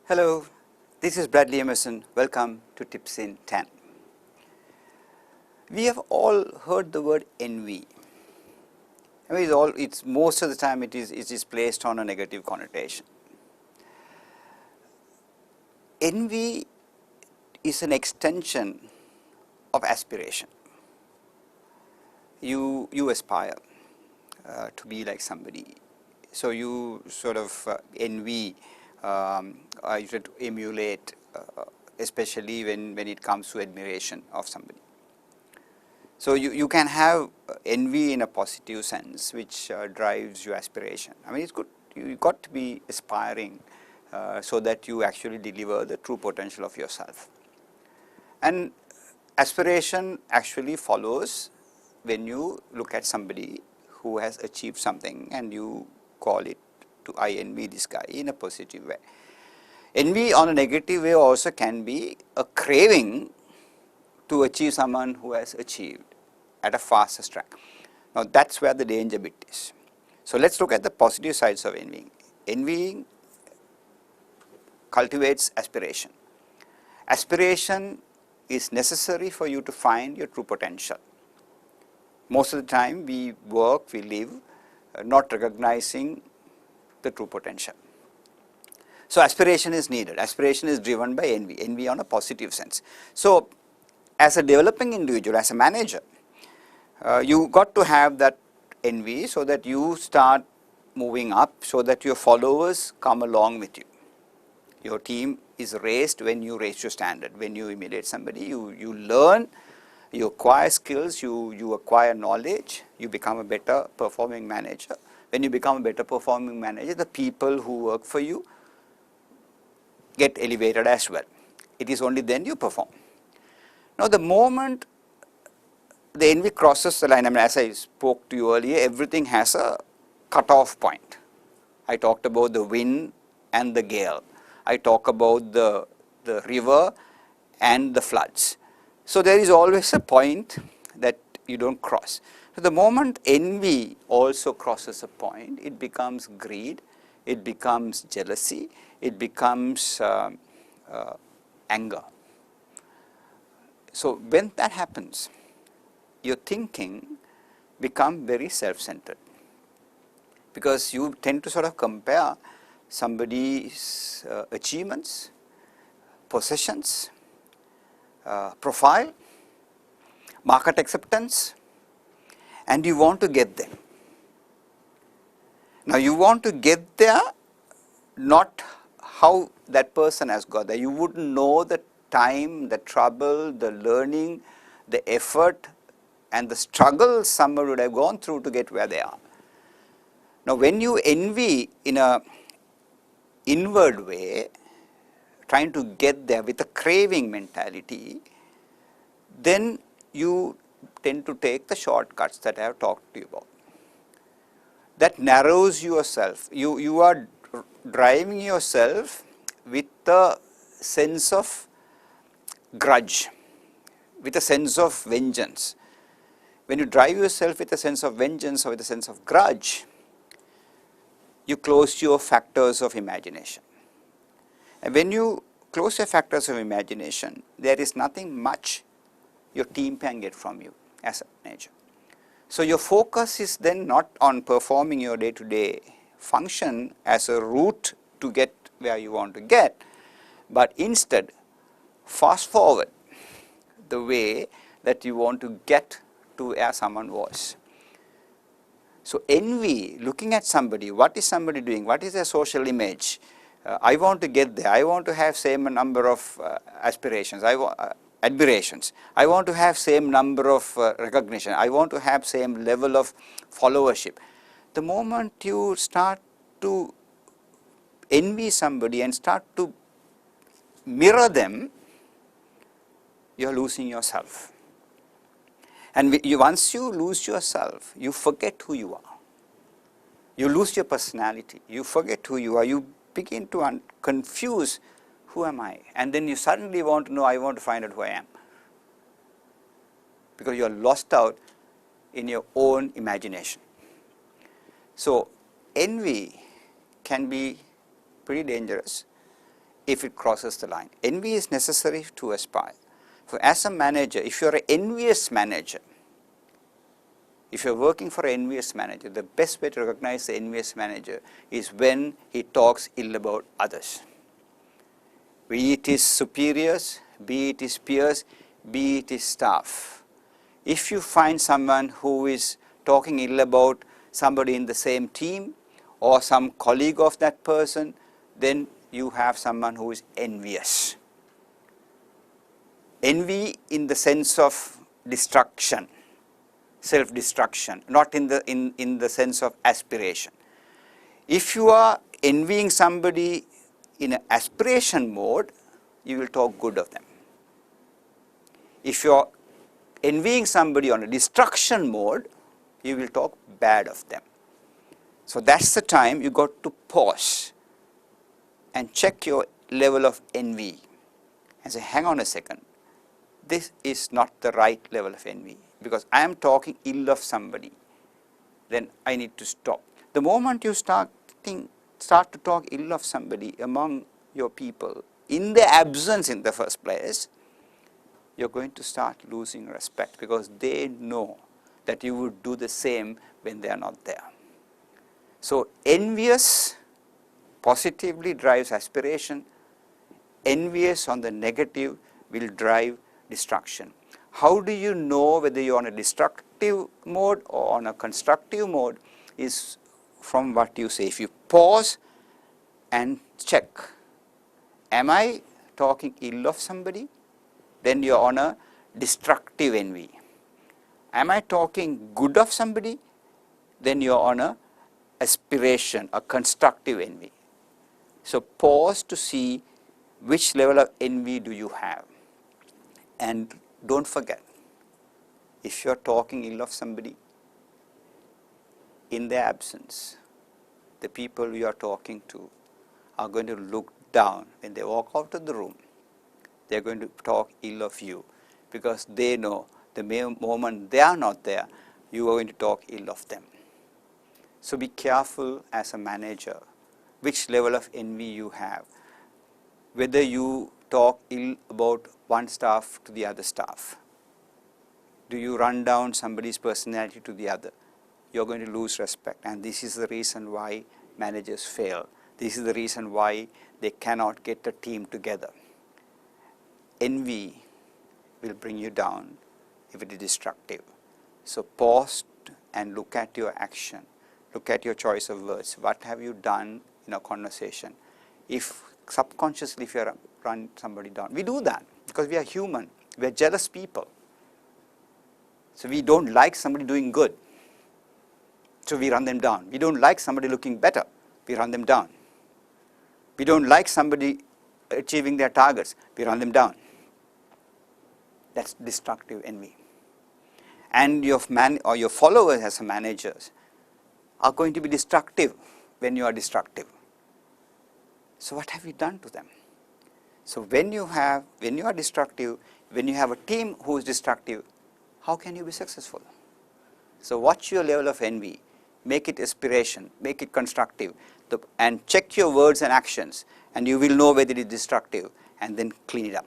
Hello, this is Bradley Emerson. Welcome to Tips in 10. We have all heard the word envy. I mean, it's most of the time it is placed on a negative connotation. Envy is an extension of aspiration. You aspire to be like somebody, so you sort of envy. You try to emulate, especially when it comes to admiration of somebody. So you can have envy in a positive sense, which drives your aspiration. I mean, it's good. You got to be aspiring so that you actually deliver the true potential of yourself. And aspiration actually follows when you look at somebody who has achieved something and you call it I envy this guy in a positive way. Envy on a negative way also can be a craving to achieve someone who has achieved at a faster track. Now that's where the danger bit is. So let's look at the positive sides of envying. Envying cultivates aspiration. Aspiration is necessary for you to find your true potential. Most of the time we work, we live, not recognizing the true potential. So aspiration is needed. Aspiration is driven by envy on a positive sense. So as a developing individual, as a manager, you got to have that envy so that you start moving up, so that your followers come along with you. Your team is raised when you raise your standard. When you emulate somebody, you learn, you acquire skills, you acquire knowledge, you become a better performing manager. When you become a better performing manager, the people who work for you get elevated as well. It is only then you perform. Now the moment the envy crosses the line, I mean, as I spoke to you earlier, everything has a cut-off point. I talked about the wind and the gale. I talk about the river and the floods. So there is always a point that you don't cross. So the moment envy also crosses a point, it becomes greed, it becomes jealousy, it becomes anger. So when that happens, your thinking becomes very self-centered, because you tend to sort of compare somebody's achievements, possessions, profile, market acceptance, and you want to get them. Now you want to get there, not how that person has got there. You wouldn't know the time, the trouble, the learning, the effort and the struggle someone would have gone through to get where they are. Now when you envy in a inward way, trying to get there with a craving mentality, then you tend to take the shortcuts that I have talked to you about. That narrows yourself. You are driving yourself with a sense of grudge, with a sense of vengeance. When you drive yourself with a sense of vengeance or with a sense of grudge, you close your factors of imagination. And when you close your factors of imagination, there is nothing much your team can get from you as a manager. So your focus is then not on performing your day-to-day function as a route to get where you want to get, but instead fast forward the way that you want to get to where someone was. So envy, looking at somebody, what is somebody doing, what is their social image, I want to get there, I want to have same number of aspirations, admirations, I want to have same number of recognition, I want to have same level of followership. The moment you start to envy somebody and start to mirror them, you are losing yourself. And once you lose yourself, you forget who you are. You lose your personality. You forget who you are. You begin to confuse, who am I? And then you suddenly want to know, I want to find out who I am. Because you are lost out in your own imagination. So envy can be pretty dangerous if it crosses the line. Envy is necessary to aspire. For as a manager, if you are an envious manager, if you are working for an envious manager, the best way to recognize the envious manager is when he talks ill about others. Be it his superiors, be it his peers, be it his staff. If you find someone who is talking ill about somebody in the same team or some colleague of that person, then you have someone who is envious. Envy in the sense of destruction, self-destruction, not in the sense of aspiration. If you are envying somebody in an aspiration mode, you will talk good of them. If you are envying somebody on a destruction mode, you will talk bad of them. So that's the time you got to pause and check your level of envy and say, hang on a second, this is not the right level of envy because I am talking ill of somebody. Then I need to stop. The moment you start to talk ill of somebody among your people, in their absence in the first place, you're going to start losing respect because they know that you would do the same when they are not there. So envious positively drives aspiration. Envious on the negative will drive destruction. How do you know whether you're on a destructive mode or on a constructive mode is from what you say. If you pause and check, am I talking ill of somebody? Then you're on a destructive envy. Am I talking good of somebody? Then you're on a aspiration, a constructive envy. So pause to see which level of envy do you have. And don't forget, if you're talking ill of somebody, in their absence, the people you are talking to are going to look down. When they walk out of the room, they're going to talk ill of you because they know the moment they are not there, you are going to talk ill of them. So be careful as a manager which level of envy you have. Whether you talk ill about one staff to the other staff. Do you run down somebody's personality to the other? You're going to lose respect, and this is the reason why managers fail. This is the reason why they cannot get a team together. Envy will bring you down if it is destructive. So pause and look at your action. Look at your choice of words. What have you done in a conversation? If subconsciously if you run somebody down, we do that because we are human. We are jealous people. So we don't like somebody doing good. So we run them down. We don't like somebody looking better. We run them down. We don't like somebody achieving their targets. We run them down. That's destructive envy. And your followers as managers are going to be destructive when you are destructive. So what have you done to them? So when you are destructive, when you have a team who is destructive, how can you be successful? So watch your level of envy, make it aspiration, make it constructive, and check your words and actions, and you will know whether it is destructive, and then clean it up.